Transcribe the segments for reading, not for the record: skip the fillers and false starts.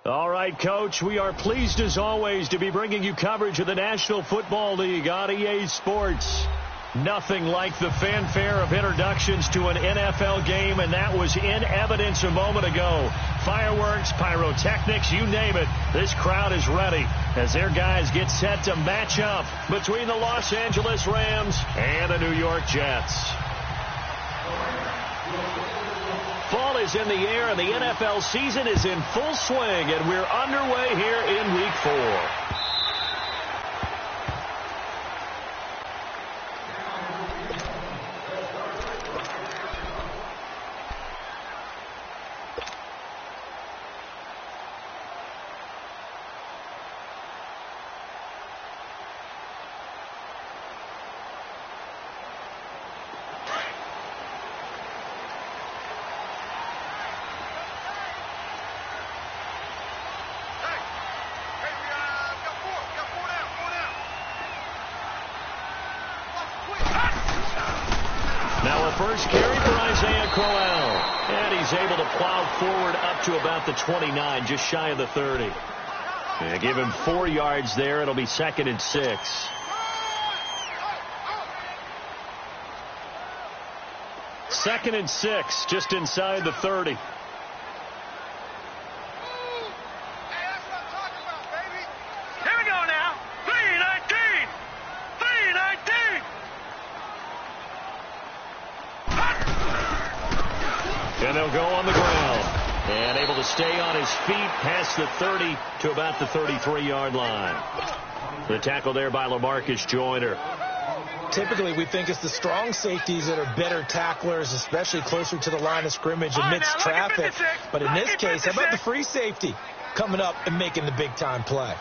All right, Coach, we are pleased as always to be bringing you coverage of the National Football League on EA Sports. Nothing like the fanfare of introductions to an NFL game, and that was in evidence a moment ago. Fireworks, pyrotechnics, you name it. This crowd is ready as their guys get set to match up between the Los Angeles Rams and the New York Jets. Fall is in the air, and the NFL season is in full swing, and we're underway here in Week 4. First carry for Isaiah Crowell, and he's able to plow forward up to about the 29, just shy of the 30. Yeah, give him 4 yards there. It'll be 2nd and 6. Second and 6, just inside the 30. And they'll go on the ground. And able to stay on his feet past the 30 to about the 33-yard line. The tackle there by LaMarcus Joyner. Typically, we think it's the strong safeties that are better tacklers, especially closer to the line of scrimmage amidst traffic. But in this case, how about the free safety coming up and making the big-time play?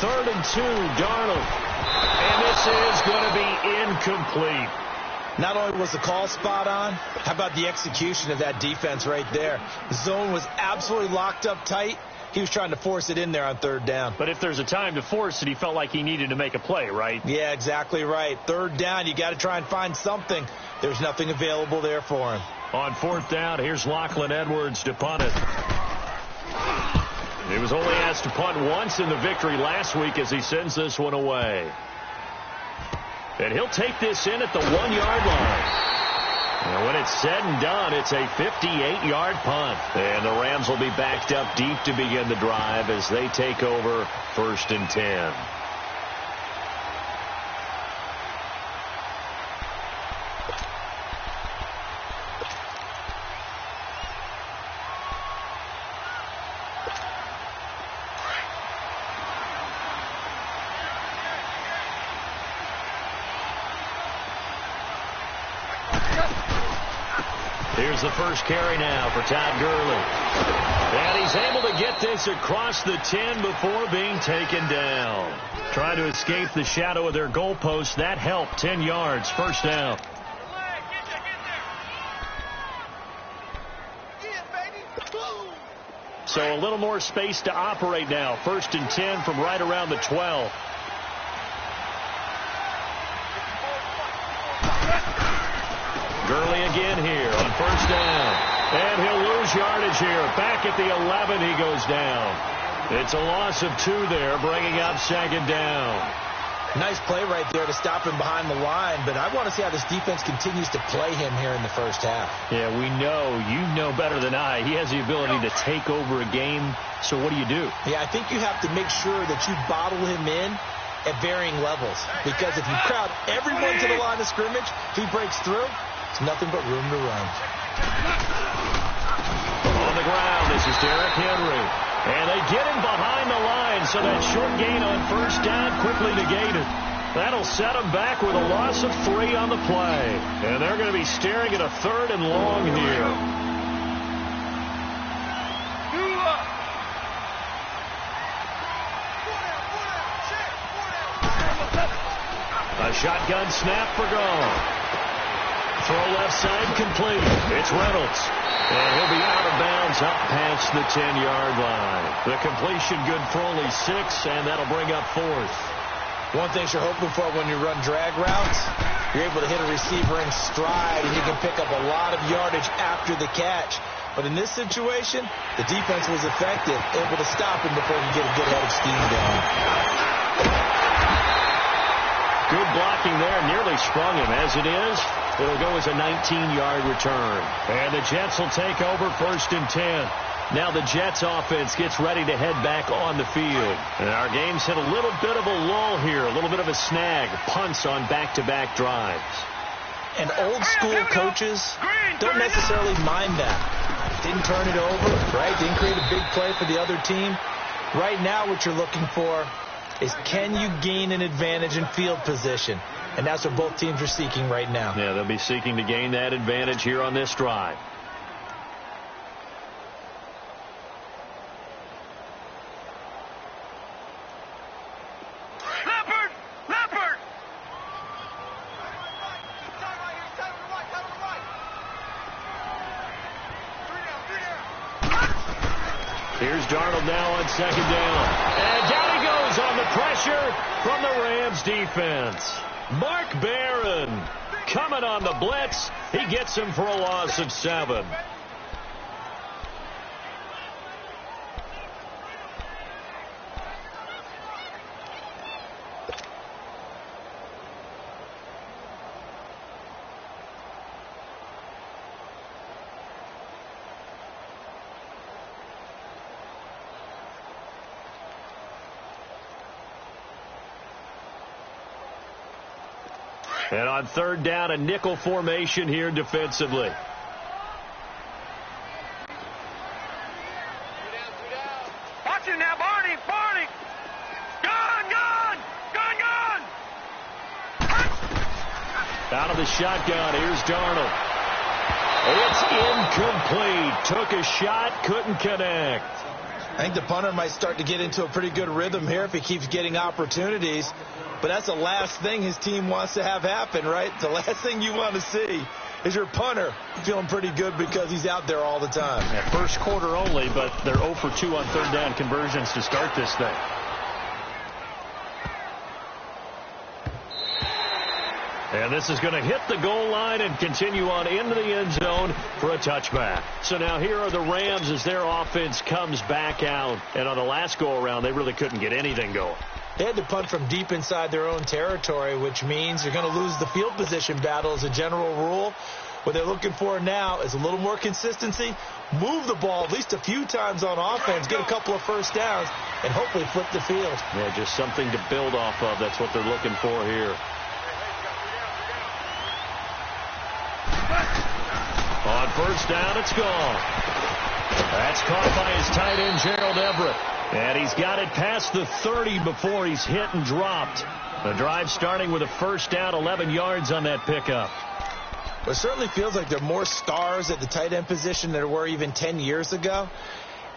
Third and 2, Darnold. And this is going to be incomplete. Not only was the call spot on, how about the execution of that defense right there? The zone was absolutely locked up tight. He was trying to force it in there on 3rd down. But if there's a time to force it, he felt like he needed to make a play, right? Yeah, exactly right. 3rd down, you got to try and find something. There's nothing available there for him. On 4th down, here's Lachlan Edwards to punt it. He was only asked to punt once in the victory last week as he sends this one away. And he'll take this in at the 1-yard line. And when it's said and done, it's a 58-yard punt. And the Rams will be backed up deep to begin the drive as they take over 1st and 10. Here's the first carry now for Todd Gurley. And he's able to get this across the 10 before being taken down. Trying to escape the shadow of their goalpost. That helped. 10 yards. First down. So a little more space to operate now. 1st and 10 from right around the 12. Gurley again here on 1st down. And he'll lose yardage here. Back at the 11, he goes down. It's a loss of 2 there, bringing up 2nd down. Nice play right there to stop him behind the line, but I want to see how this defense continues to play him here in the first half. Yeah, we know. You know better than I. He has the ability to take over a game. So what do you do? Yeah, I think you have to make sure that you bottle him in at varying levels. Because if you crowd everyone to the line of scrimmage, if he breaks through, it's nothing but room to run. On the ground, this is Derrick Henry. And they get him behind the line, so that short gain on 1st down quickly negated. That'll set them back with a loss of 3 on the play. And they're going to be staring at a 3rd and long here. A shotgun snap for Gone. Throw left side complete. It's Reynolds. And he'll be out of bounds up past the 10-yard line. The completion good for only 6, and that'll bring up 4th. One thing you're hoping for when you run drag routes, you're able to hit a receiver in stride, and you can pick up a lot of yardage after the catch. But in this situation, the defense was effective, able to stop him before he could get a good head of steam going. Good blocking there, nearly sprung him. As it is, it'll go as a 19-yard return. And the Jets will take over 1st and 10. Now the Jets offense gets ready to head back on the field. And our game's hit a little bit of a lull here, a little bit of a snag. Punts on back-to-back drives. And old-school coaches don't necessarily mind that. Didn't turn it over, right? Didn't create a big play for the other team. Right now what you're looking for is, can you gain an advantage in field position? And that's what both teams are seeking right now. Yeah, they'll be seeking to gain that advantage here on this drive. Here's Darnold now on 2nd down. And down he goes on the pressure from the Rams defense. Mark Barron coming on the blitz. He gets him for a loss of 7. And on 3rd down, a nickel formation here defensively. Watch it now, Barney. Gone. Out of the shotgun, here's Darnold. It's incomplete. Took a shot, couldn't connect. I think the punter might start to get into a pretty good rhythm here if he keeps getting opportunities. But that's the last thing his team wants to have happen, right? The last thing you want to see is your punter feeling pretty good because he's out there all the time. Yeah, first quarter only, but they're 0 for 2 on 3rd down conversions to start this thing. And this is going to hit the goal line and continue on into the end zone for a touchback. So now here are the Rams as their offense comes back out. And on the last go-around, they really couldn't get anything going. They had to punt from deep inside their own territory, which means you're going to lose the field position battle as a general rule. What they're looking for now is a little more consistency, move the ball at least a few times on offense, get a couple of first downs, and hopefully flip the field. Yeah, just something to build off of. That's what they're looking for here. On 1st down, it's gone. That's caught by his tight end, Gerald Everett. And he's got it past the 30 before he's hit and dropped. The drive starting with a 1st down, 11 yards on that pickup. It certainly feels like there are more stars at the tight end position than there were even 10 years ago.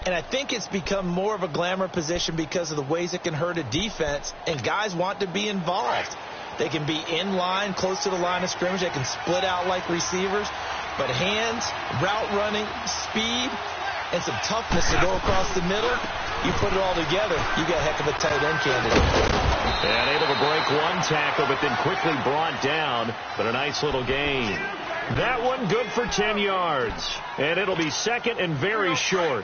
And I think it's become more of a glamour position because of the ways it can hurt a defense, and guys want to be involved. They can be in line, close to the line of scrimmage. They can split out like receivers. But hands, route running, speed, and some toughness to go across the middle, you put it all together, you got a heck of a tight end candidate. And able to break one tackle, but then quickly brought down. But a nice little gain. That one good for 10 yards. And it'll be 2nd and very short.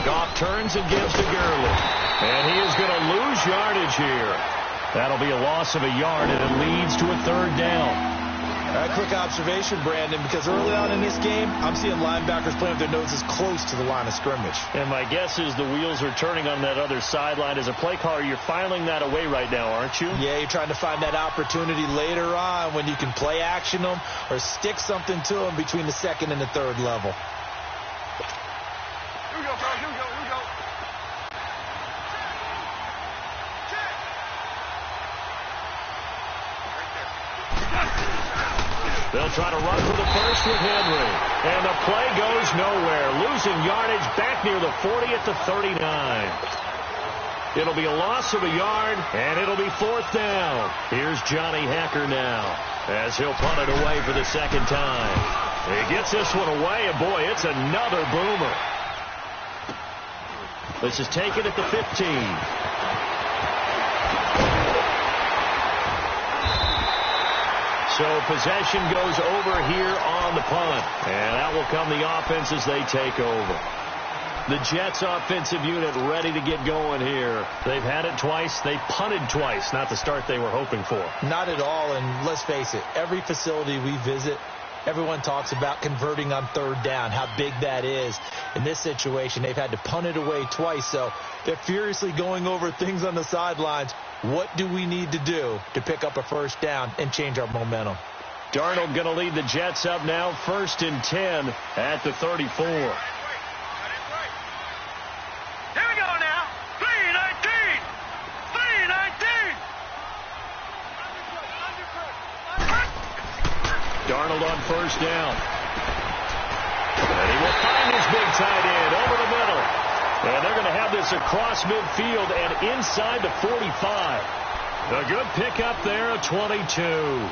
Goff turns and gives to Gurley. And he is going to lose yardage here. That'll be a loss of a yard, and it leads to a 3rd down. All right, quick observation, Brandon, because early on in this game, I'm seeing linebackers playing with their noses close to the line of scrimmage. And my guess is the wheels are turning on that other sideline. As a play caller, you're filing that away right now, aren't you? Yeah, you're trying to find that opportunity later on when you can play action them or stick something to them between the 2nd and the 3rd level. Here we go, fellas. Here we go. They'll try to run for the first with Henry. And the play goes nowhere. Losing yardage back near the 40 at the 39. It'll be a loss of a yard, and it'll be 4th down. Here's Johnny Hacker now, as he'll punt it away for the second time. He gets this one away, and boy, it's another boomer. This is taken at the 15. So possession goes over here on the punt. And out will come the offense as they take over. The Jets offensive unit ready to get going here. They've had it twice. They punted twice. Not the start they were hoping for. Not at all. And let's face it, every facility we visit, everyone talks about converting on 3rd down, how big that is. In this situation, they've had to punt it away twice. So they're furiously going over things on the sidelines. What do we need to do to pick up a 1st down and change our momentum? Darnold going to lead the Jets up now, 1st and 10 at the 34. Here we go now. 3-19. 3-19. Darnold on 1st down. And he will find his big tight end over the middle. And they're going to have this across midfield and inside the 45. A good pickup there, a 22.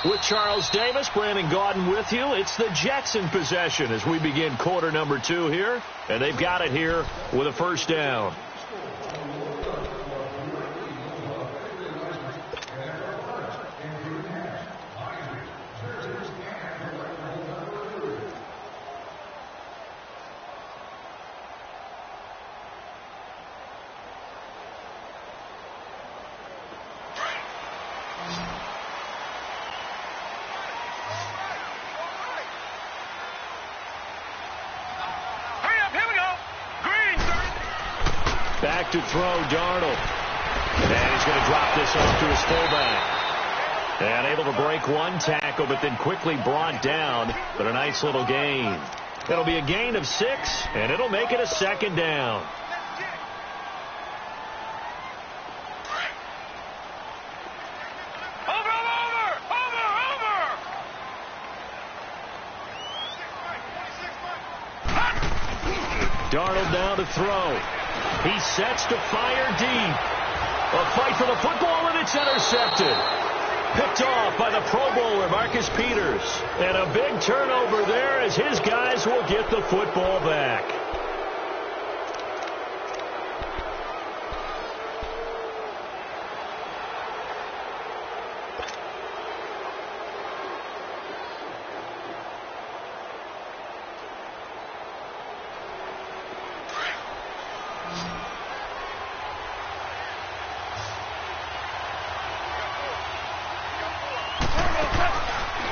With Charles Davis, Brandon Gaudin with you. It's the Jets in possession as we begin quarter number 2 here. And they've got it here with a 1st down. Back to throw, Darnold. And he's going to drop this off to his fullback. And able to break one tackle, but then quickly brought down. But a nice little gain. It'll be a gain of 6, and it'll make it a 2nd down. Darnold now to throw. He sets to fire deep. A fight for the football, and it's intercepted. Picked off by the Pro Bowler, Marcus Peters. And a big turnover there as his guys will get the football back.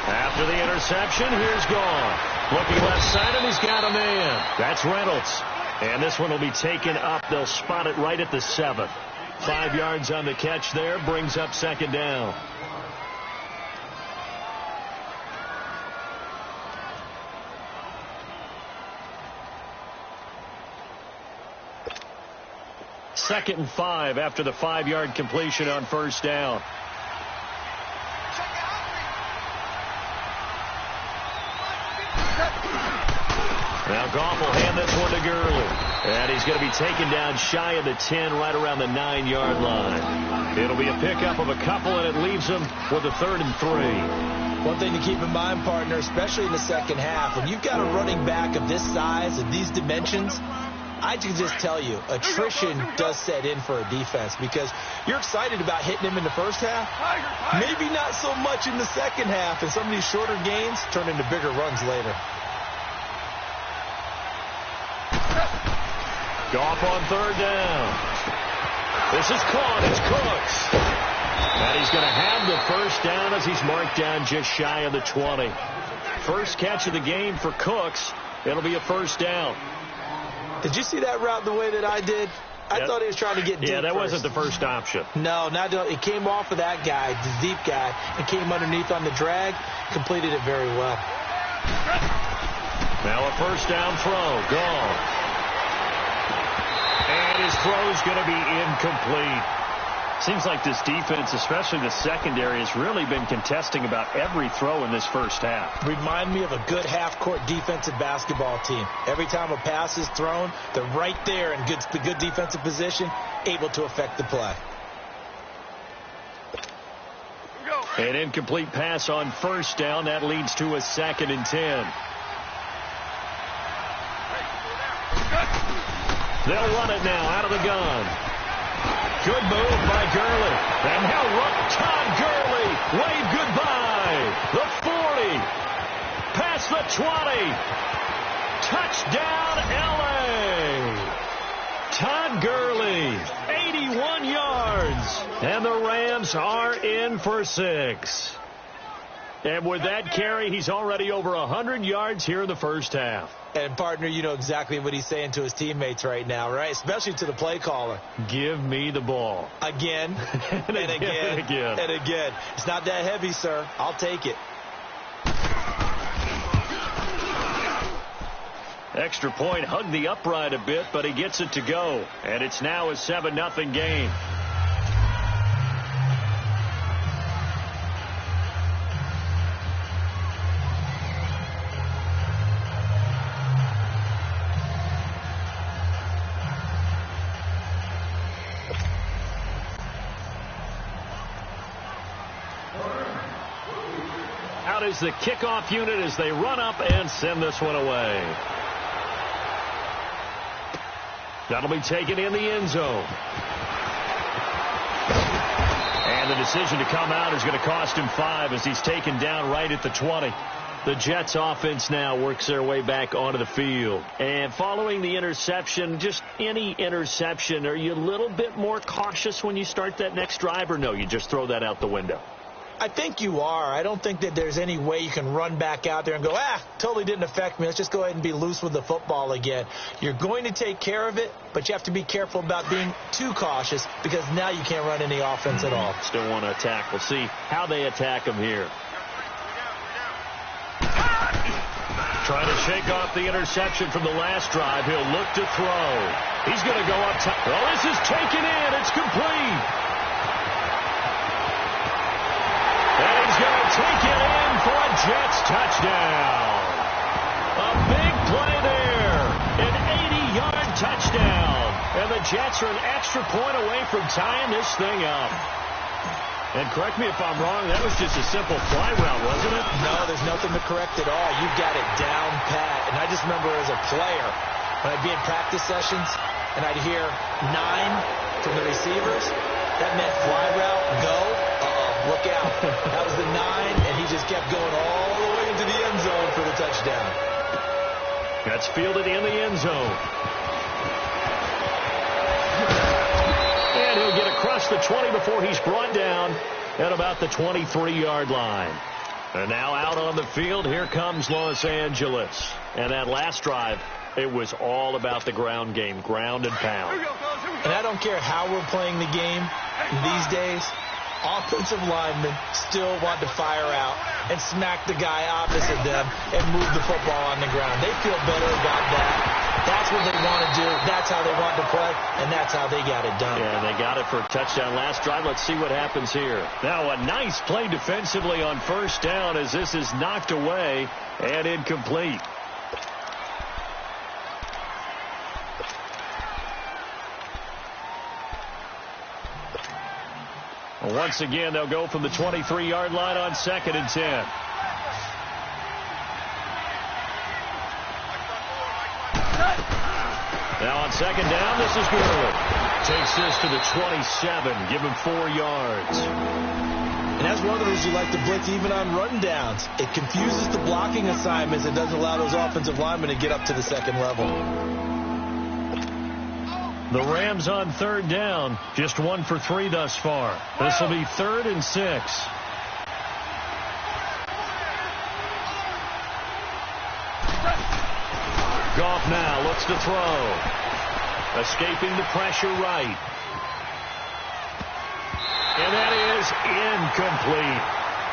After the interception, here's gone. Looking left side, and he's got a man. That's Reynolds. And this one will be taken up. They'll spot it right at the 7. 5 yards on the catch there. Brings up 2nd down. Second and 5 after the 5-yard completion on 1st down. Now Goff will hand this one to Gurley. And he's going to be taken down shy of the 10, right around the 9-yard line. It'll be a pickup of a couple, and it leaves him with a 3rd and 3. One thing to keep in mind, partner, especially in the second half, when you've got a running back of this size, of these dimensions, I can just tell you, attrition does set in for a defense because you're excited about hitting him in the first half. Maybe not so much in the second half, and some of these shorter gains turn into bigger runs later. Goff on 3rd down. This is caught. It's Cooks. And he's going to have the 1st down as he's marked down just shy of the 20. First catch of the game for Cooks. It'll be a 1st down. Did you see that route the way that I did? I thought he was trying to get deep. Yeah, that first. wasn't the first option. No, it came off of that guy, the deep guy, and came underneath on the drag. Completed it very well. Now a 1st down throw. Gone. And his throw's going to be incomplete. Seems like this defense, especially the secondary, has really been contesting about every throw in this first half. Remind me of a good half-court defensive basketball team. Every time a pass is thrown, they're right there in good defensive position, able to affect the play. An incomplete pass on first down. That leads to a 2nd and 10. They'll run it now out of the gun. Good move by Gurley. And he'll run. Todd Gurley. Wave goodbye. The 40. Past the 20. Touchdown, L.A. Todd Gurley. 81 yards. And the Rams are in for 6. And with that carry, he's already over 100 yards here in the first half. And, partner, you know exactly what he's saying to his teammates right now, right? Especially to the play caller. Give me the ball. Again, and again, and again. and again. It's not that heavy, sir. I'll take it. Extra point hugged the upright a bit, but he gets it to go. And it's now a 7-0 game. Out is the kickoff unit as they run up and send this one away. That'll be taken in the end zone. And the decision to come out is going to cost him 5 as he's taken down right at the 20. The Jets offense now works their way back onto the field. And following the interception, just any interception, are you a little bit more cautious when you start that next drive, or no, you just throw that out the window? I think you are. I don't think that there's any way you can run back out there and go, totally didn't affect me. Let's just go ahead and be loose with the football again. You're going to take care of it, but you have to be careful about being too cautious because now you can't run any offense at all. Still want to attack. We'll see how they attack him here. Trying to shake off the interception from the last drive. He'll look to throw. He's going to go up top. Oh, this is taken in. It's complete. And he's going to take it in for a Jets touchdown. A big play there. An 80-yard touchdown. And the Jets are an extra point away from tying this thing up. And correct me if I'm wrong, that was just a simple fly route, wasn't it? No, there's nothing to correct at all. You've got it down pat. And I just remember as a player, when I'd be in practice sessions, and I'd hear 9 from the receivers, that meant fly route, go. Look out. That was the 9, and he just kept going all the way into the end zone for the touchdown. That's fielded in the end zone. And he'll get across the 20 before he's brought down at about the 23-yard line. And now out on the field, here comes Los Angeles. And that last drive, it was all about the ground game, ground and pound. And I don't care how we're playing the game these days. Offensive linemen still want to fire out and smack the guy opposite them and move the football on the ground. They feel better about that. That's what they want to do. That's how they want to play, and that's how they got it done. Yeah, they got it for a touchdown last drive. Let's see what happens here. Now a nice play defensively on first down as this is knocked away and incomplete. Once again, they'll go from the 23-yard line on 2nd and 10. Now on 2nd down, this is Gurley. Takes this to the 27. Give him 4 yards. And that's one of the reasons you like to blitz even on run downs. It confuses the blocking assignments. It doesn't allow those offensive linemen to get up to the second level. The Rams on 3rd down, just 1 for 3 thus far. This will be 3rd and 6. Goff now looks to throw. Escaping the pressure right. And that is incomplete.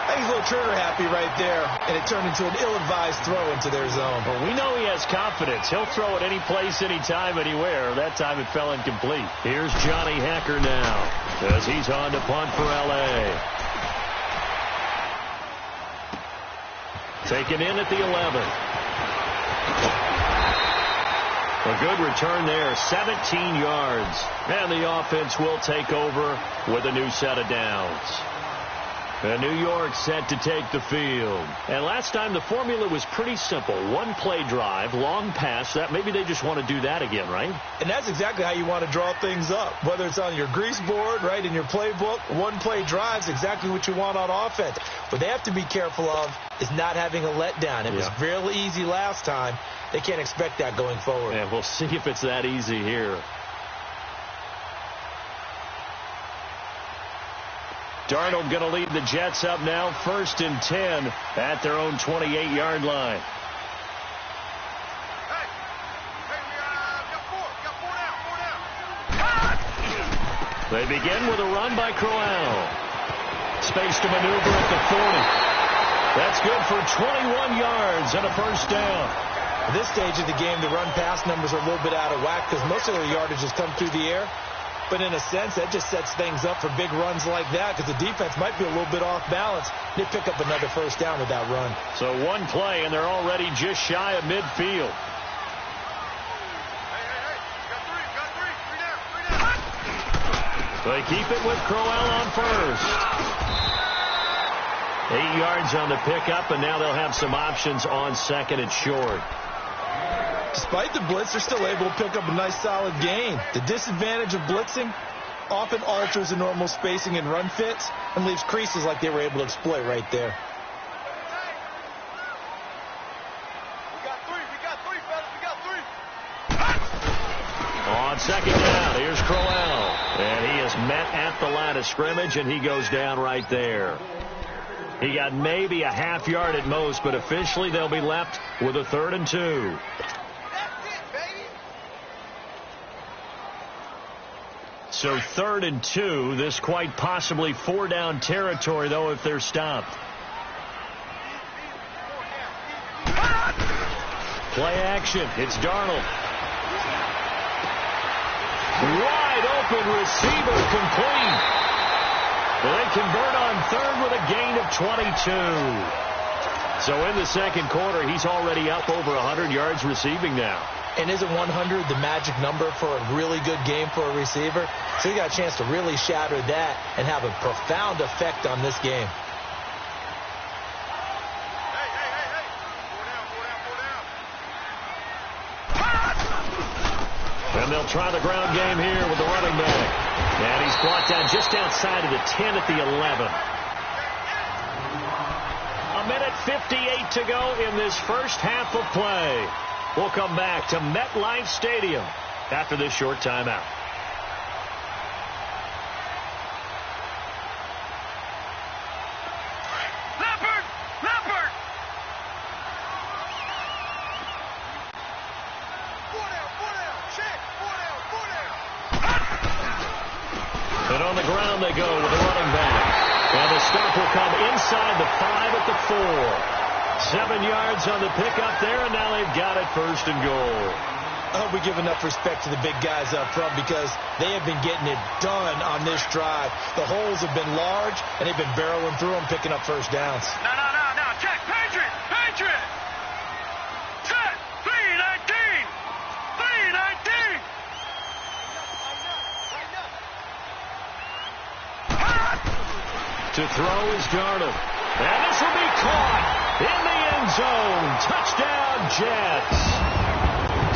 I think he's a little trigger happy right there, and it turned into an ill-advised throw into their zone. Well, we know he has confidence. He'll throw it any place, anytime, anywhere. That time it fell incomplete. Here's Johnny Hacker now as he's on to punt for L.A. Taken in at the 11. A good return there, 17 yards. And the offense will take over with a new set of downs. And New York set to take the field. And last time the formula was pretty simple. One play drive, long pass. That maybe they just want to do that again, right? And that's exactly how you want to draw things up. Whether it's on your grease board, right, in your playbook, one play drive is exactly what you want on offense. What they have to be careful of is not having a letdown. It was really easy last time. They can't expect that going forward. And we'll see if it's that easy here. Darnold going to lead the Jets up now, 1st and 10 at their own 28-yard line. They begin with a run by Crowell. Space to maneuver at the 40. That's good for 21 yards and a first down. At this stage of the game, the run-pass numbers are a little bit out of whack because most of their yardage has come through the air. But in a sense, that just sets things up for big runs like that because the defense might be a little bit off balance. They pick up another first down with that run. So one play, and they're already just shy of midfield. They keep it with Crowell on first. 8 yards on the pickup, and now they'll have some options on second and short. Despite the blitz, they're still able to pick up a nice solid gain. The disadvantage of blitzing often alters the normal spacing and run fits and leaves creases like they were able to exploit right there. On second down, here's Crowell. And he is met at the line of scrimmage, and he goes down right there. He got maybe a half yard at most, but officially they'll be left with a 3rd and 2. So 3rd and 2, this quite possibly 4-down territory, though, if they're stopped. Play action. It's Darnold. Wide open receiver complete. They convert on 3rd with a gain of 22. So in the second quarter, he's already up over 100 yards receiving now. And isn't 100 the magic number for a really good game for a receiver? So he got a chance to really shatter that and have a profound effect on this game. And they'll try the ground game here with the running back. And he's brought down just outside of the 10 at the 11. A minute 58 to go in this first half of play. We'll come back to MetLife Stadium after this short timeout. And on the ground they go with the running back. And the stop will come inside the 5 at the 4. 7 yards on the pickup there, and now they've got it 1st and goal. I hope we give enough respect to the big guys up front because they have been getting it done on this drive. The holes have been large, and they've been barreling through them, picking up first downs. No. Check. Patriot. Check. 319. To throw is Darnold. And this will be caught in the end zone. Touchdown, Jets.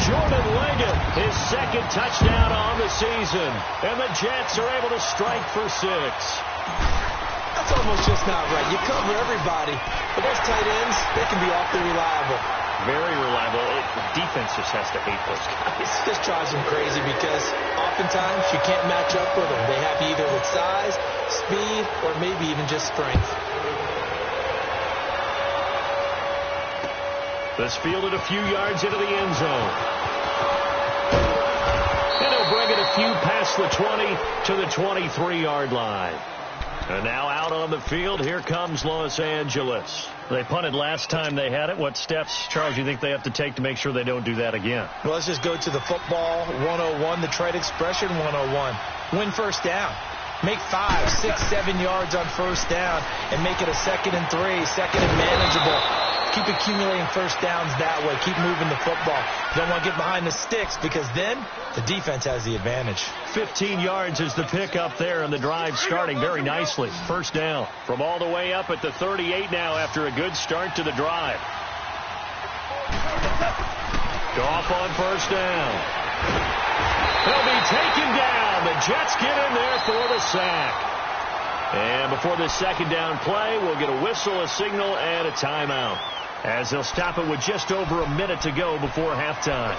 Jordan Leggett, his second touchdown on the season. And the Jets are able to strike for 6. That's almost just not right. You cover everybody, but those tight ends, they can be awfully reliable. Very reliable. The defense just has to hate those guys. This drives them crazy because oftentimes you can't match up with them. They have either with size, speed, or maybe even just strength. This fielded a few yards into the end zone. And he'll bring it a few past the 20 to the 23-yard line. And now out on the field, here comes Los Angeles. They punted last time they had it. What steps, Charles, you think they have to take to make sure they don't do that again? Well, let's just go to the football 101, the trade expression 101. Win first down. Make 5, 6, 7 yards on first down and make it a 2nd and 3, 2nd and manageable. Keep accumulating first downs that way. Keep moving the football. You don't want to get behind the sticks because then the defense has the advantage. 15 yards is the pickup there, and the drive starting very nicely. First down from all the way up at the 38 now after a good start to the drive. Goff on first down. He'll be taken down. The Jets get in there for the sack. And before the second down play, we'll get a whistle, a signal, and a timeout, as they'll stop it with just over a minute to go before halftime.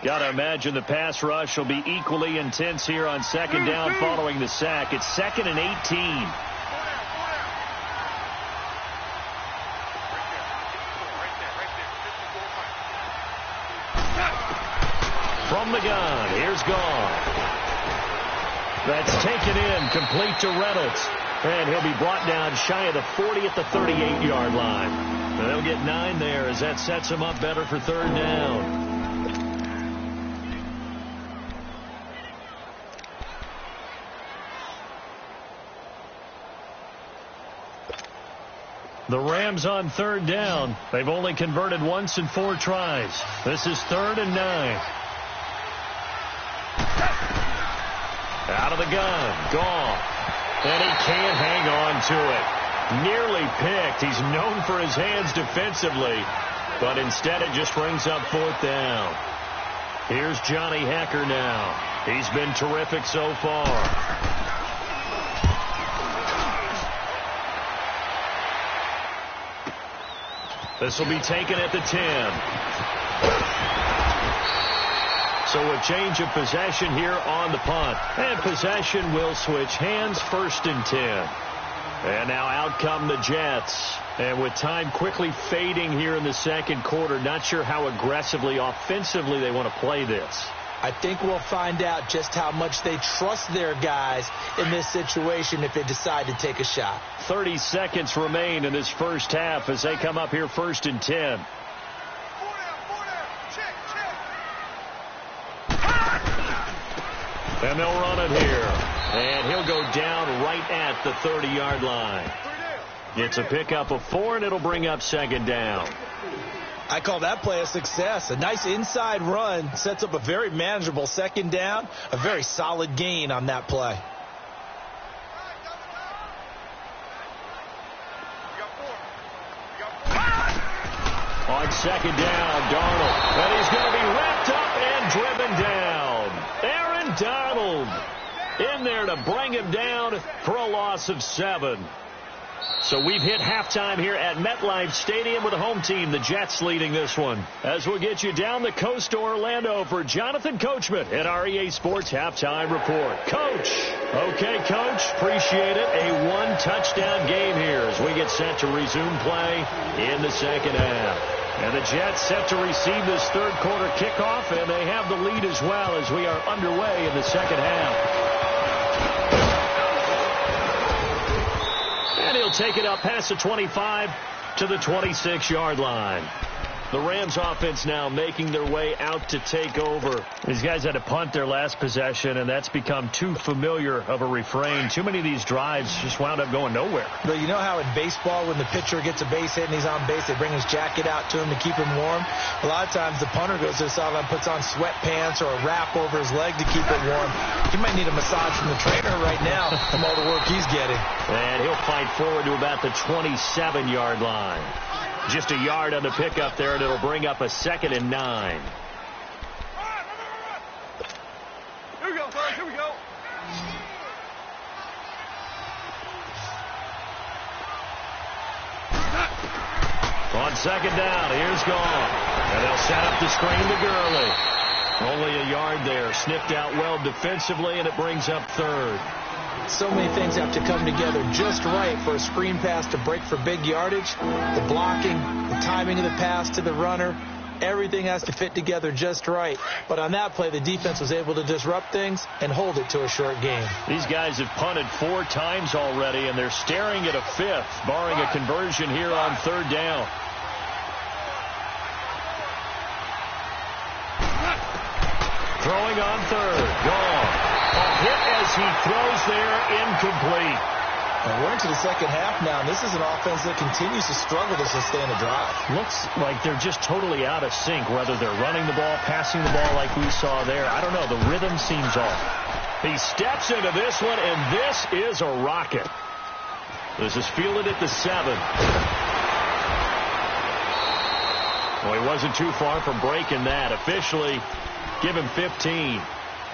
Got to imagine the pass rush will be equally intense here on second down following the sack. It's 2nd and 18. From the gun, here's Goff. That's taken in, complete to Reynolds. And he'll be brought down shy of the 40 at the 38-yard line. And they'll get 9 there as that sets them up better for third down. The Rams on third down. They've only converted once in 4 tries. This is 3rd and 9. Out of the gun, Goff. And he can't hang on to it. Nearly picked. He's known for his hands defensively, but instead it just brings up 4th down. Here's Johnny Hekker now. He's been terrific so far. This will be taken at the 10. So a change of possession here on the punt. And possession will switch hands, 1st and 10. And now out come the Jets. And with time quickly fading here in the second quarter, not sure how aggressively, offensively they want to play this. I think we'll find out just how much they trust their guys in this situation if they decide to take a shot. 30 seconds remain in this first half as they come up here 1st and 10. And they'll run it here. And he'll go down right at the 30-yard line. It's a pickup of 4, and it'll bring up 2nd down. I call that play a success. A nice inside run sets up a very manageable 2nd down. A very solid gain on that play. On 2nd down, Darnold. And he's going to be wrapped up and driven down. Aaron Donald in there to bring him down for a loss of 7. So we've hit halftime here at MetLife Stadium with the home team, the Jets, leading this one. As we'll get you down the coast to Orlando for Jonathan Coachman at our EA Sports Halftime Report. Coach. Okay, Coach. Appreciate it. A 1-touchdown game here as we get set to resume play in the second half. And the Jets set to receive this third quarter kickoff, and they have the lead as well as we are underway in the second half. And he'll take it up past the 25 to the 26-yard line. The Rams offense now making their way out to take over. These guys had to punt their last possession, and that's become too familiar of a refrain. Too many of these drives just wound up going nowhere. But you know how in baseball, when the pitcher gets a base hit and he's on base, they bring his jacket out to him to keep him warm? A lot of times the punter goes to the sideline, puts on sweatpants or a wrap over his leg to keep it warm. He might need a massage from the trainer right now from all the work he's getting. And he'll fight forward to about the 27-yard line. Just a yard on the pickup there, and it'll bring up a 2nd and 9. Here we go, fellas. Here we go. On 2nd down, here's Goff. And they'll set up the screen to Gurley. Only a yard there. Snipped out well defensively, and it brings up 3rd. So many things have to come together just right for a screen pass to break for big yardage. The blocking, the timing of the pass to the runner, Everything has to fit together just right. But on that play, the defense was able to disrupt things and hold it to a short game. These guys have punted 4 times already, and they're staring at a 5th, barring a conversion here on 3rd down. Throwing on 3rd. Gone. A hit as he throws there, incomplete. And we're into the second half now, and this is an offense that continues to struggle to sustain a drive. Looks like they're just totally out of sync, whether they're running the ball, passing the ball like we saw there. I don't know. The rhythm seems off. He steps into this one, and this is a rocket. This is fielded at the 7. Well, he wasn't too far from breaking that. Officially, give him 15.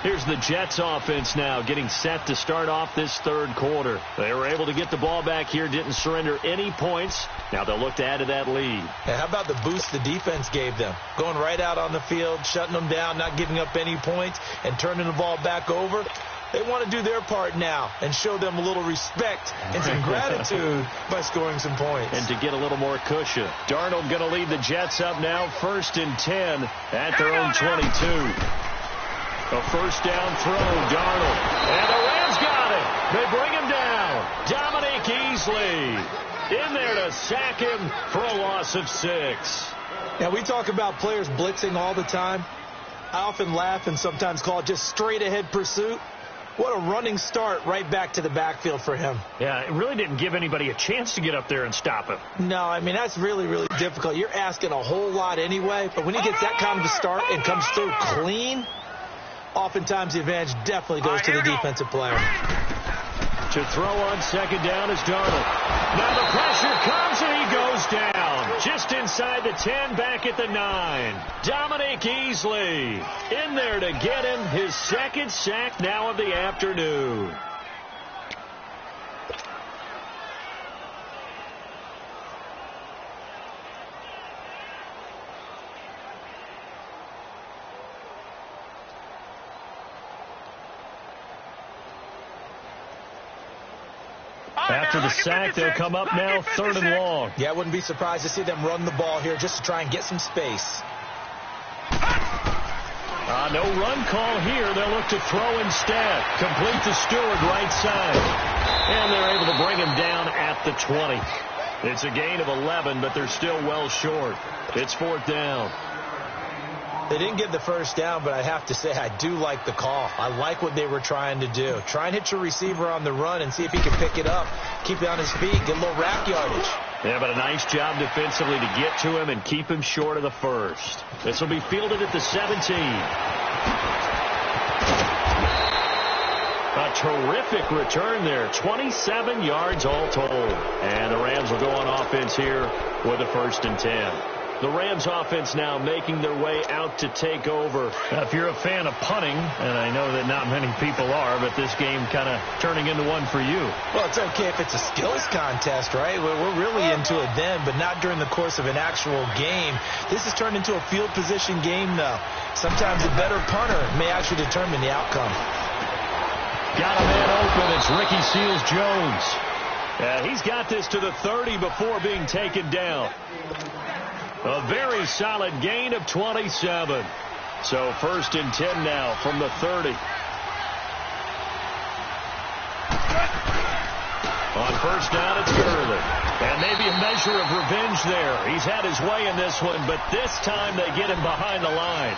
Here's the Jets offense now getting set to start off this 3rd quarter. They were able to get the ball back here, didn't surrender any points. Now they'll look to add to that lead. And how about the boost the defense gave them? Going right out on the field, shutting them down, not giving up any points, and turning the ball back over. They want to do their part now and show them a little respect and some gratitude by scoring some points. And to get a little more cushion. Darnold going to lead the Jets up now, 1st and 10 at their own 22. A 1st down throw, Darnold. And the Rams got it. They bring him down. Dominique Easley in there to sack him for a loss of 6. Now, we talk about players blitzing all the time. I often laugh and sometimes call it just straight-ahead pursuit. What a running start right back to the backfield for him. Yeah, it really didn't give anybody a chance to get up there and stop him. No, I mean, that's really, really difficult. You're asking a whole lot anyway, but when he gets that kind of a start and comes through clean, oftentimes the advantage definitely goes to the defensive player. To throw on 2nd down is Darnold. Now the pressure comes and he goes down. Just inside the 10, back at the 9. Dominique Easley in there to get him his 2nd sack now of the afternoon. After the sack, they'll come up now 3rd and long. Yeah, I wouldn't be surprised to see them run the ball here just to try and get some space. No run call here. They'll look to throw instead. Complete to Stewart, right side. And they're able to bring him down at the 20. It's a gain of 11, but they're still well short. It's 4th down. They didn't get the 1st down, but I have to say I do like the call. I like what they were trying to do. Try and hit your receiver on the run and see if he can pick it up, keep it on his feet, get a little rack yardage. Yeah, but a nice job defensively to get to him and keep him short of the 1st. This will be fielded at the 17. A terrific return there. 27 yards all told. And the Rams will go on offense here with a 1st and 10. The Rams offense now making their way out to take over. Now, if you're a fan of punting, and I know that not many people are, but this game kind of turning into one for you. Well, it's okay if it's a skills contest, right? We're really into it then, but not during the course of an actual game. This has turned into a field position game, though. Sometimes a better punter may actually determine the outcome. Got a man open. It's Ricky Seals-Jones. He's got this to the 30 before being taken down. A very solid gain of 27. So 1st and 10 now from the 30. On 1st down, it's Gurley. And maybe a measure of revenge there. He's had his way in this one, but this time they get him behind the line.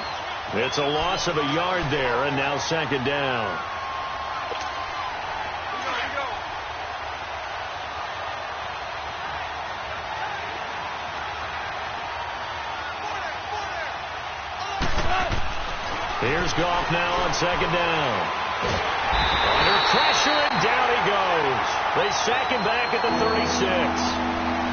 It's a loss of a yard there, and now 2nd down. Here's Goff now on 2nd down. Under pressure, and down he goes. They sack him back at the 36.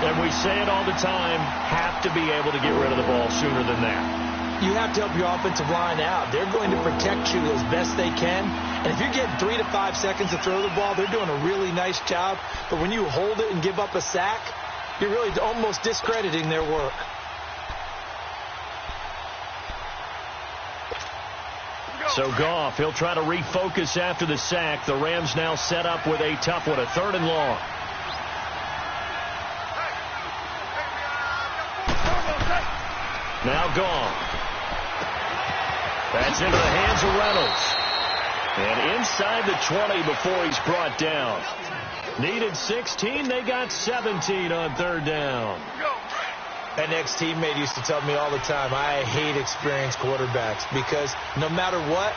And we say it all the time, have to be able to get rid of the ball sooner than that. You have to help your offensive line out. They're going to protect you as best they can. And if you're getting 3 to 5 seconds to throw the ball, they're doing a really nice job. But when you hold it and give up a sack, you're really almost discrediting their work. So Goff, he'll try to refocus after the sack. The Rams now set up with a tough one, a 3rd and long. Now gone. That's into the hands of Reynolds. And inside the 20 before he's brought down. Needed 16. They got 17 on third down. An ex-teammate used to tell me all the time, I hate experienced quarterbacks because no matter what,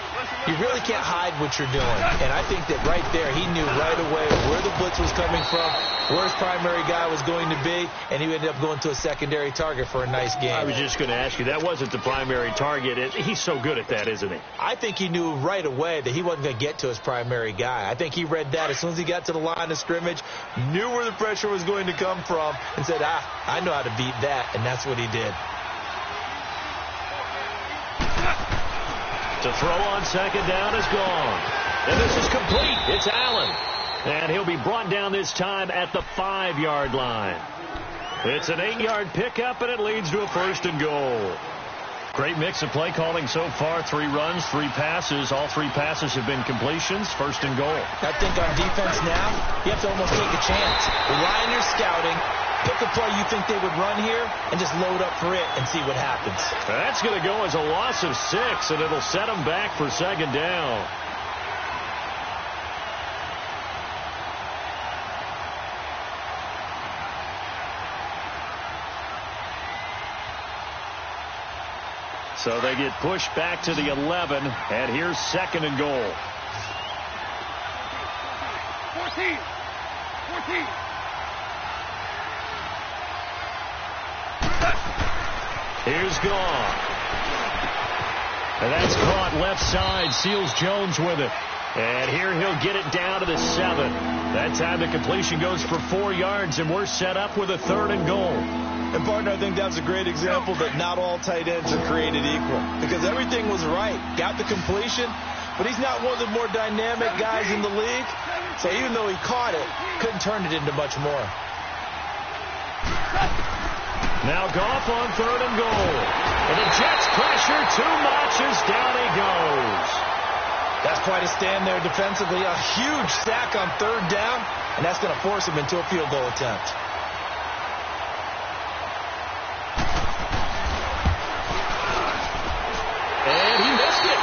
you really can't hide what you're doing. And I think that right there, he knew right away where the blitz was coming from, where his primary guy was going to be, and he ended up going to a secondary target for a nice game. I was just going to ask you, that wasn't the primary target. He's so good at that, isn't he? I think he knew right away that he wasn't going to get to his primary guy. I think he read that as soon as he got to the line of scrimmage, knew where the pressure was going to come from, and said, I know how to beat that. And that's what he did. To throw on second down is gone. And this is complete. It's Allen. And he'll be brought down this time at the 5-yard line. It's an 8-yard pickup, and it leads to a first and goal. Great mix of play calling so far. 3 runs, 3 passes. All 3 passes have been completions. First and goal. I think on defense now, you have to almost take a chance. Rely on your scouting. Pick a play you think they would run here and just load up for it and see what happens. That's going to go as a loss of 6, and it'll set them back for second down. So they get pushed back to the 11, and here's second and goal. 14. Here's gone. And that's caught left side. Seals Jones with it. And here he'll get it down to the 7. That time the completion goes for 4 yards, and we're set up with a third and goal. And, partner, I think that's a great example that not all tight ends are created equal. Because everything was right. Got the completion, but he's not one of the more dynamic guys in the league. So even though he caught it, couldn't turn it into much more. Now Goff on third and goal. And the Jets pressure too much as down he goes. That's quite a stand there defensively. A huge sack on third down, and that's going to force him into a field goal attempt. And he missed it.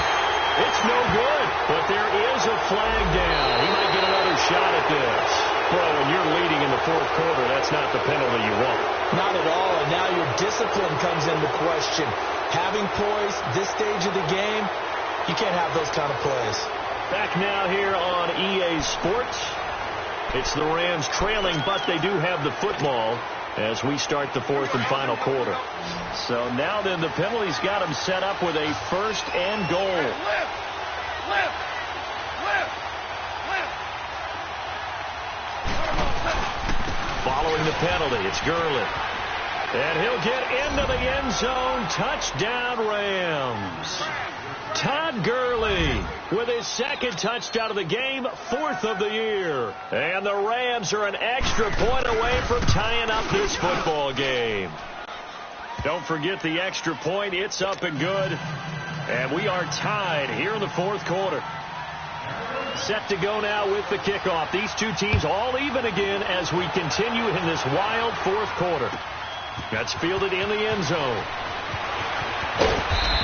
It's no good, but there is a flag down. He might get another shot at this. Well, when you're leading in the fourth quarter, that's not the penalty you want. Not at all, and now your discipline comes into question. Having poise this stage of the game, you can't have those kind of plays. Back now here on EA Sports. It's the Rams trailing, but they do have the football as we start the fourth and final quarter. So now then the penalty's got them set up with a first and goal. Left. Following the penalty, it's Gurley. And he'll get into the end zone. Touchdown, Rams. Todd Gurley with his second touchdown of the game, 4th of the year. And the Rams are an extra point away from tying up this football game. Don't forget the extra point. It's up and good. And we are tied here in the fourth quarter. Set to go now with the kickoff. These two teams all even again as we continue in this wild fourth quarter. That's fielded in the end zone.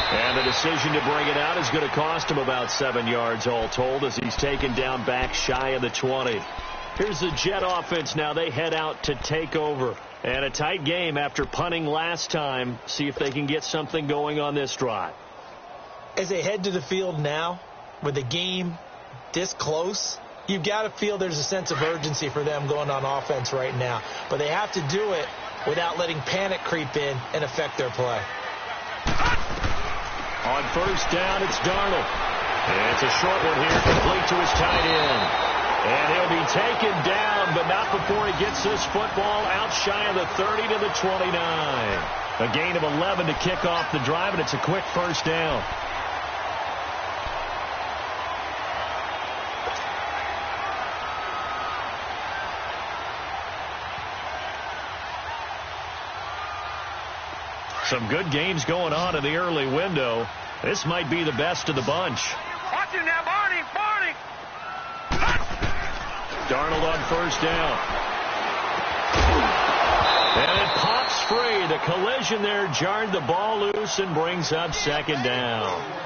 And the decision to bring it out is going to cost him about 7 yards all told as he's taken down back shy of the 20. Here's the Jet offense now. They head out to take over. And a tight game after punting last time. See if they can get something going on this drive. As they head to the field now, with the game this close, you've got to feel there's a sense of urgency for them going on offense right now. But they have to do it without letting panic creep in and affect their play. On first down, it's Darnold. And it's a short one here, complete to his tight end. And he'll be taken down, but not before he gets this football out shy of the 30 to the 29. A gain of 11 to kick off the drive, and it's a quick first down. Some good games going on in the early window. This might be the best of the bunch. Watch him now, Barney. Darnold on first down. And it pops free. The collision there jarred the ball loose and brings up second down.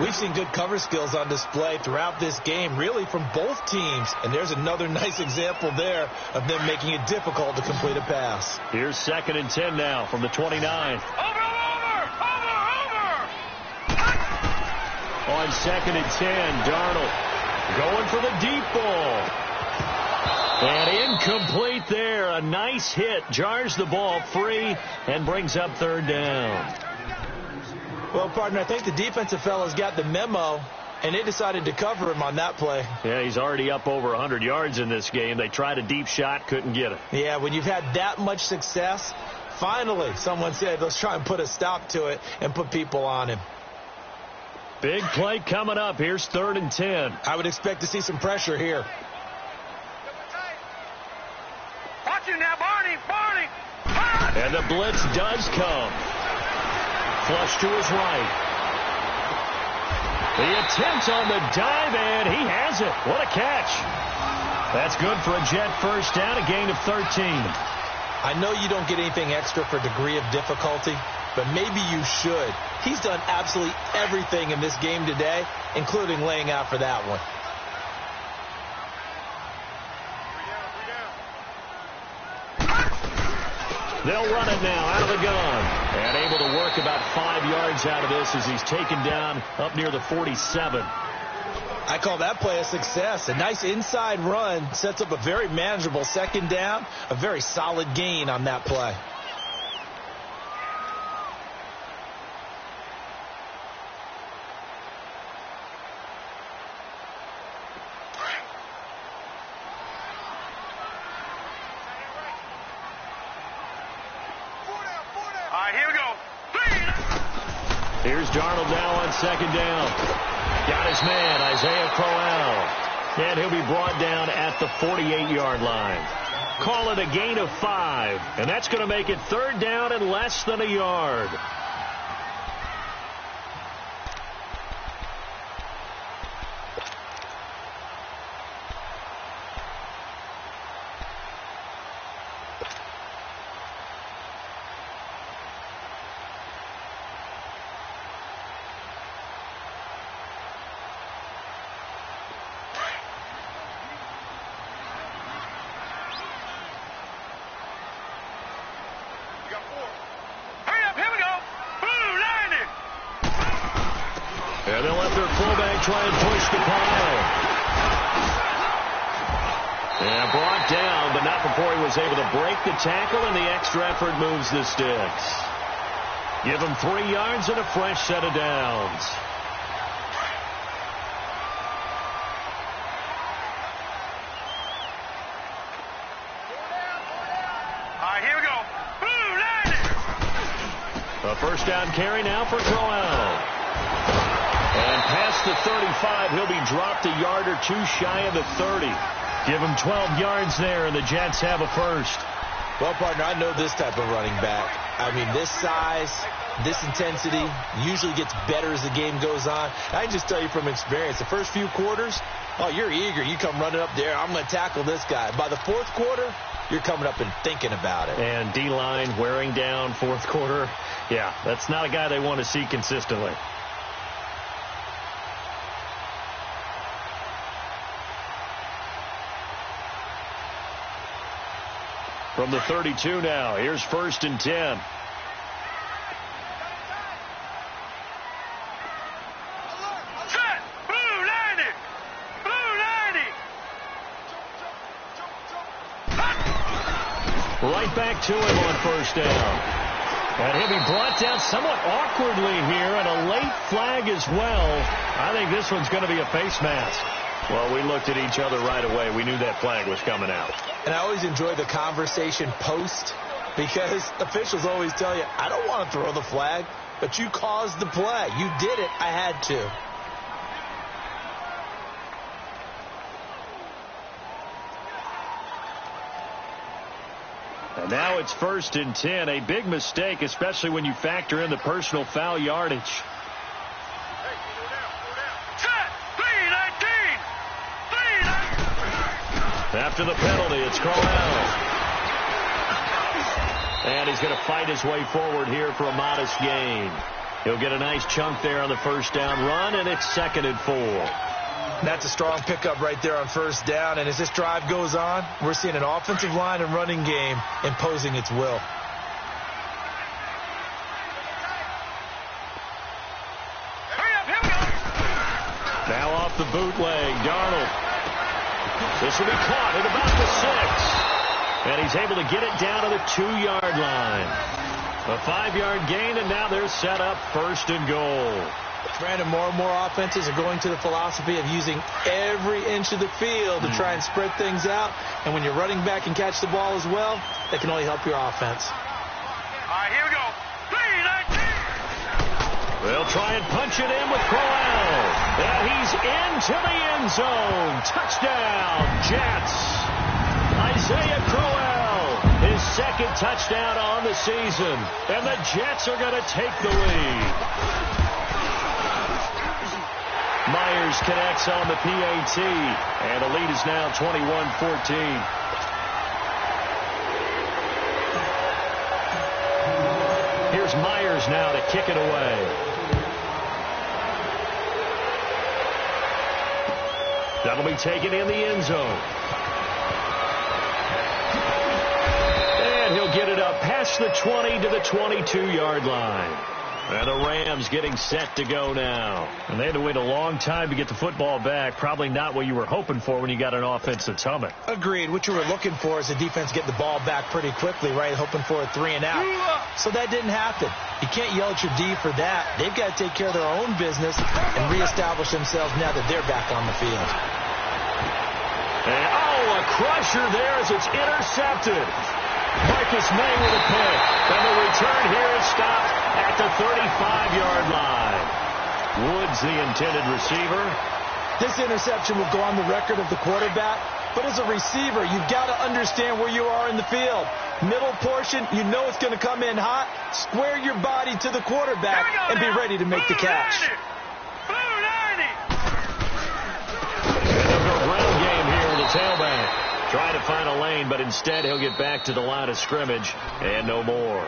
We've seen good cover skills on display throughout this game, really from both teams. And there's another nice example there of them making it difficult to complete a pass. Here's 2nd and 10 now from the 29. Over! On 2nd and 10, Darnold going for the deep ball. And incomplete there. A nice hit. Jars the ball free and brings up 3rd down. Well, partner, I think the defensive fellas got the memo, and they decided to cover him on that play. Yeah, he's already up over 100 yards in this game. They tried a deep shot, couldn't get it. Yeah, when you've had that much success, finally someone said, let's try and put a stop to it and put people on him. Big play coming up. Here's 3rd and 10. I would expect to see some pressure here. Watch it now, Barney! And the blitz does come. Flush to his right. The attempt on the dive, and he has it. What a catch. That's good for a Jet first down, a gain of 13. I know you don't get anything extra for degree of difficulty, but maybe you should. He's done absolutely everything in this game today, including laying out for that one. They'll run it now out of the gun. And able to work about 5 yards out of this as he's taken down up near the 47. I call that play a success. A nice inside run sets up a very manageable 2nd down. A very solid gain on that play. Here's Darnold now on 2nd down. Got his man, Isaiah Crowell. And he'll be brought down at the 48-yard line. Call it a gain of 5. And that's going to make it 3rd down and less than a yard. And they'll let their fullback try and push the pile. And brought down, but not before he was able to break the tackle, and the extra effort moves the sticks. Give him 3 yards and a fresh set of downs. Here we go. A first down carry now for Crowell. And past the 35, he'll be dropped a yard or two shy of the 30. Give him 12 yards there, and the Jets have a first. Well, partner, I know this type of running back. I mean, this size, this intensity usually gets better as the game goes on. I can just tell you from experience, the first few quarters, oh, you're eager. You come running up there, I'm going to tackle this guy. By the 4th quarter, you're coming up and thinking about it. And D-line wearing down 4th quarter. Yeah, that's not a guy they want to see consistently. From the 32 now, here's 1st and 10. Set! Blue 90! Blue 90! Right back to him on 1st down. And he'll be brought down somewhat awkwardly here, and a late flag as well. I think this one's going to be a face mask. Well, we looked at each other right away. We knew that flag was coming out. And I always enjoy the conversation post, because officials always tell you, I don't want to throw the flag, but you caused the play. You did it. I had to. And now it's 1st and 10. A big mistake, especially when you factor in the personal foul yardage. Set! 3-19! After the penalty, it's Crowell. And he's going to fight his way forward here for a modest gain. He'll get a nice chunk there on the first down run, and it's 2nd and 4. That's a strong pickup right there on first down. And as this drive goes on, we're seeing an offensive line and running game imposing its will. Now off the bootleg, Darnold. This will be caught at about the 6. And he's able to get it down to the 2-yard line. A 5-yard gain, and now they're set up 1st and goal. Brandon, more and more offenses are going to the philosophy of using every inch of the field to try and spread things out. And when you're running back and catch the ball as well, that can only help your offense. All right, here we go. 3-19. They'll try and punch it in with Crowell. And he's into the end zone. Touchdown, Jets. Isaiah Crowell, his 2nd touchdown on the season. And the Jets are going to take the lead. Myers connects on the PAT. And the lead is now 21-14. Here's Myers now to kick it away. That'll be taken in the end zone. And he'll get it up past the 20 to the 22-yard line. And the Rams getting set to go now. And they had to wait a long time to get the football back. Probably not what you were hoping for when you got an offense that's humming. Agreed. What you were looking for is the defense getting the ball back pretty quickly, right? Hoping for a 3 and out. So that didn't happen. You can't yell at your D for that. They've got to take care of their own business and reestablish themselves now that they're back on the field. And, a crusher there as it's intercepted. Marcus May with a pick. And the return here is stopped at the 35-yard line. Woods, the intended receiver. This interception will go on the record of the quarterback. But as a receiver, you've got to understand where you are in the field. Middle portion, you know it's going to come in hot. Square your body to the quarterback and be ready to make the catch. Ground game here with the tailback. Trying to find a lane, but instead he'll get back to the line of scrimmage and no more.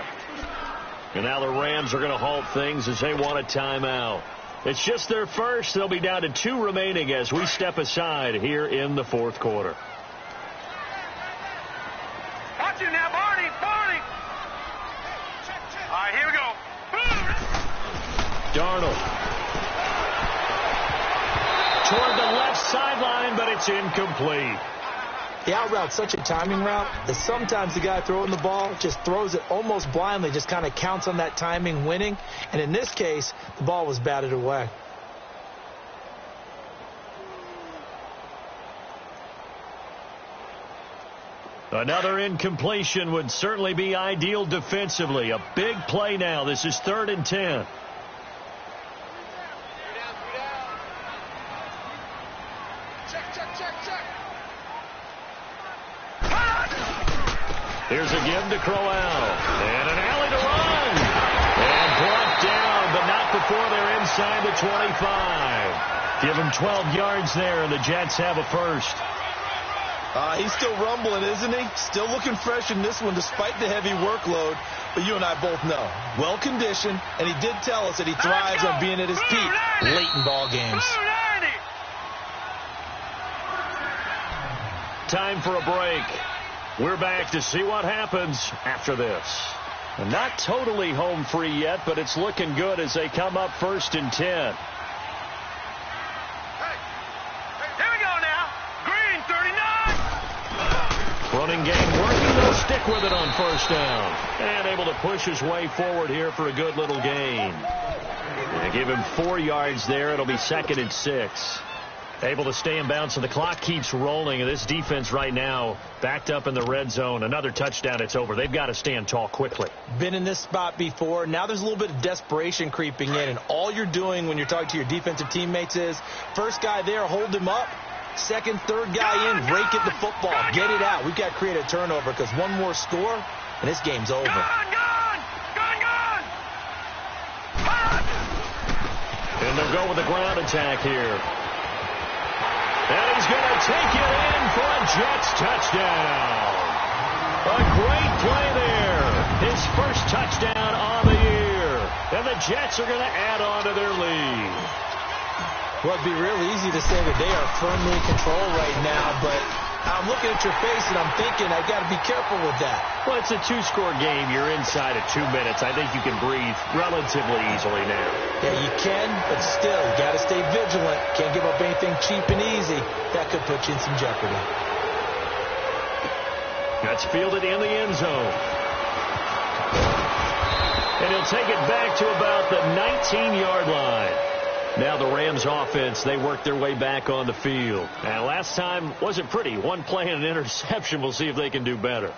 And now the Rams are going to halt things as they want a timeout. It's just their first. They'll be down to 2 remaining as we step aside here in the 4th quarter. Watch it now, Barney. All right, here we go. Darnold. Toward the left sideline, but it's incomplete. The out route's such a timing route that sometimes the guy throwing the ball just throws it almost blindly, just kind of counts on that timing winning. And in this case, the ball was batted away. Another incompletion would certainly be ideal defensively. A big play now. This is 3rd and 10. Here's a give to Crowell. And an alley to run. And brought down, but not before they're inside the 25. Give him 12 yards there, and the Jets have a first. He's still rumbling, isn't he? Still looking fresh in this one despite the heavy workload. But you and I both know, well-conditioned, and he did tell us that he thrives on being at his peak late in ball games. Time for a break. We're back to see what happens after this. And not totally home free yet, but it's looking good as they come up 1st and 10. Here we go now. Green, 39. Running game working. They'll stick with it on first down. And able to push his way forward here for a good little gain. They give him 4 yards there. It'll be 2nd and 6. Able to stay in bounds, so the clock keeps rolling. And this defense right now backed up in the red zone. Another touchdown, it's over. They've got to stand tall quickly. Been in this spot before. Now there's a little bit of desperation creeping in. And all you're doing when you're talking to your defensive teammates is, first guy there, hold him up. Second, third guy in, rake at the football. Get it out. We've got to create a turnover because one more score, and this game's over. Gone. And they'll go with the ground attack here. And he's going to take it in for a Jets touchdown. A great play there. touchdown on the year. And the Jets are going to add on to their lead. Well, it'd be real easy to say that they are firmly in control right now, but I'm looking at your face and I'm thinking I got to be careful with that. Well, it's a two-score game. You're inside of 2 minutes. I think you can breathe relatively easily now. Yeah, you can, but still, you got to stay vigilant. Can't give up anything cheap and easy. That could put you in some jeopardy. That's fielded in the end zone. And he'll take it back to about the 19-yard line. Now the Rams offense, they work their way back on the field. And last time wasn't pretty. One play and an interception. We'll see if they can do better.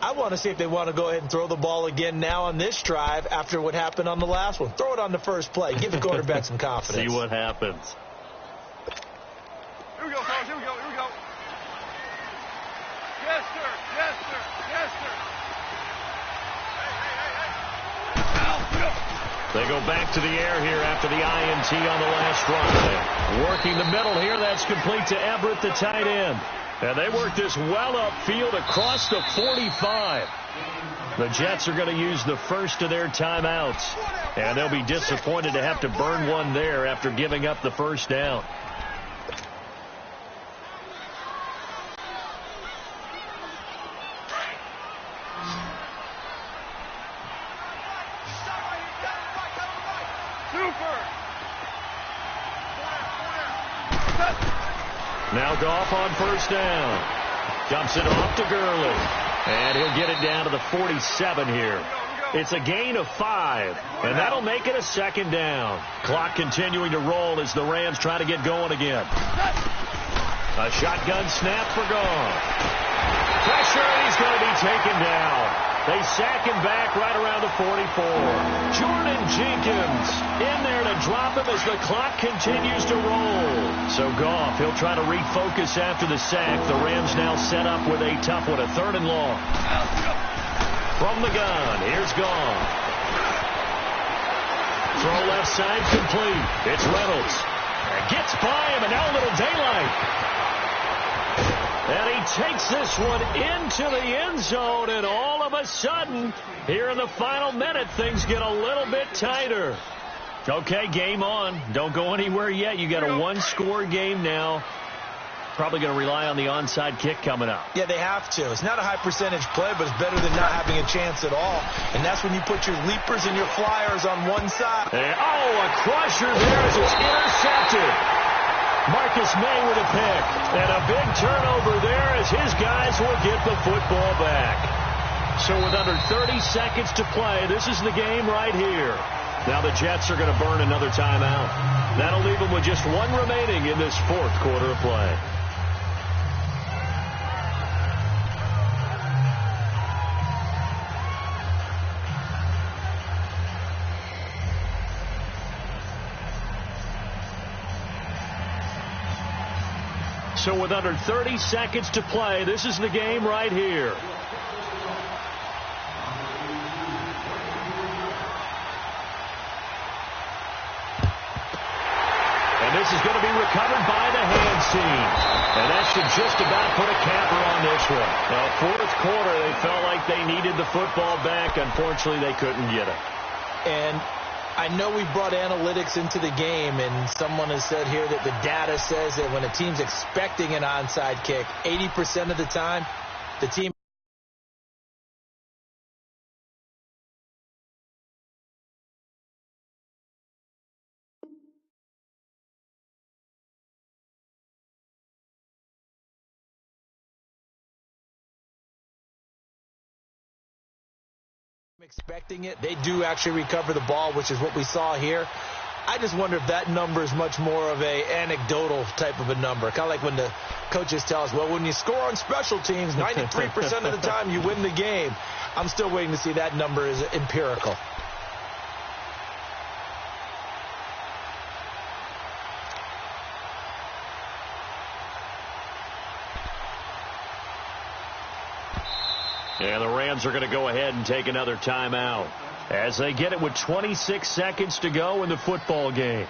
I want to see if they want to go ahead and throw the ball again now on this drive after what happened on the last one. Throw it on the first play. Give the quarterback some confidence. See what happens. Here we go, fellas. Here we go. Here we go. Yes, sir. Yes, sir. Yes, sir. They go back to the air here after the INT on the last drive. Working the middle here. That's complete to Everett, the tight end. And they work this well upfield across the 45. The Jets are going to use the first of their timeouts. And they'll be disappointed to have to burn one there after giving up the first down. Now Goff on first down. Dumps it off to Gurley. And he'll get it down to the 47 here. It's a gain of 5. And that'll make it a second down. Clock continuing to roll as the Rams try to get going again. A shotgun snap for Goff. Pressure, and he's going to be taken down. They sack him back right around the 44. Jordan Jenkins in there to drop him as the clock continues to roll. So Goff, he'll try to refocus after the sack. The Rams now set up with a tough one, a 3rd and long. From the gun, here's Goff. Throw left side complete. It's Reynolds. And gets by him, and now a little daylight. And he takes this one into the end zone, and all of a sudden, here in the final minute, things get a little bit tighter. Okay, game on. Don't go anywhere yet. You got a one-score game now. Probably going to rely on the onside kick coming up. Yeah, they have to. It's not a high-percentage play, but it's better than not having a chance at all. And that's when you put your leapers and your flyers on one side. And, a crusher there as it's intercepted. Marcus May with a pick. And a big turnover there as his guys will get the football back. So with under 30 seconds to play, this is the game right here. Now the Jets are going to burn another timeout. That'll leave them with just one remaining in this 4th quarter of play. So with under 30 seconds to play, this is the game right here. And this is going to be recovered by the hands team. And that should just about put a capper on this one. Now, 4th quarter, they felt like they needed the football back. Unfortunately, they couldn't get it. And I know we brought analytics into the game, and someone has said here that the data says that when a team's expecting an onside kick, 80% of the time, the team expecting it, they do actually recover the ball, which is what we saw here. I just wonder if that number is much more of a anecdotal type of a number. Kind of like when the coaches tell us, well, when you score on special teams, 93% of the time you win the game. I'm still waiting to see that number is empirical. And the Rams are going to go ahead and take another timeout as they get it with 26 seconds to go in the football game.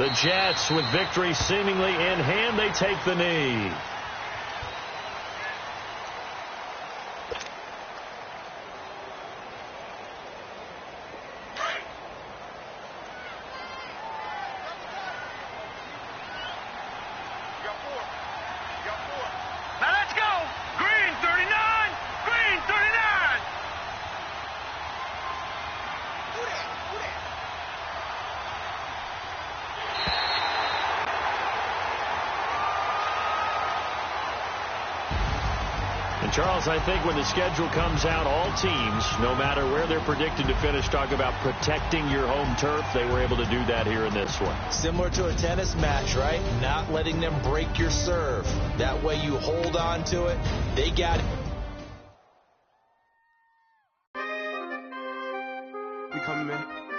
The Jets, with victory seemingly in hand, they take the knee. Now let's go. Green 39. Green 39. And Charles, I think when the schedule comes out, all teams, no matter where they're predicted to finish, talk about protecting your home turf. They were able to do that here in this one. Similar to a tennis match, right? Not letting them break your serve. That way you hold on to it. They got it. We coming, man.